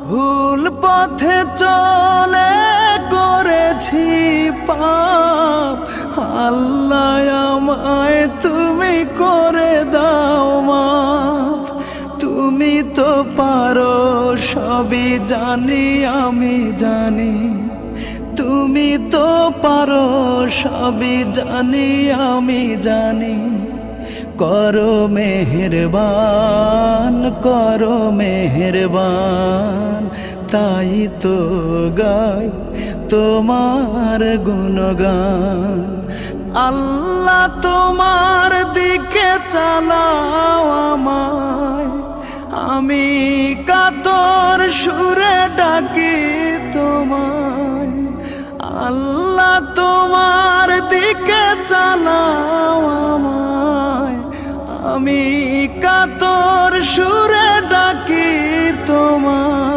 ভুল পথে চলে করেছি পাপ, আল্লাহ আমায় তুমি করে দাও মাফ। তুমি তো পারো সবই জানি আমি জানি, তুমি তো পারো সবই জানি আমি জানি। করো মেহেরবান, করো মেহেরবান, তাই তো গাই তোমার গুণগান। আল্লাহ তোমার দিকে চালাও আমায়, আমি কাতর সুরে ডাকি তোমায়। আল্লাহ তোমার দিকে চালাও আমায়, আমি কাতর সুরে ডাকি তোমায়।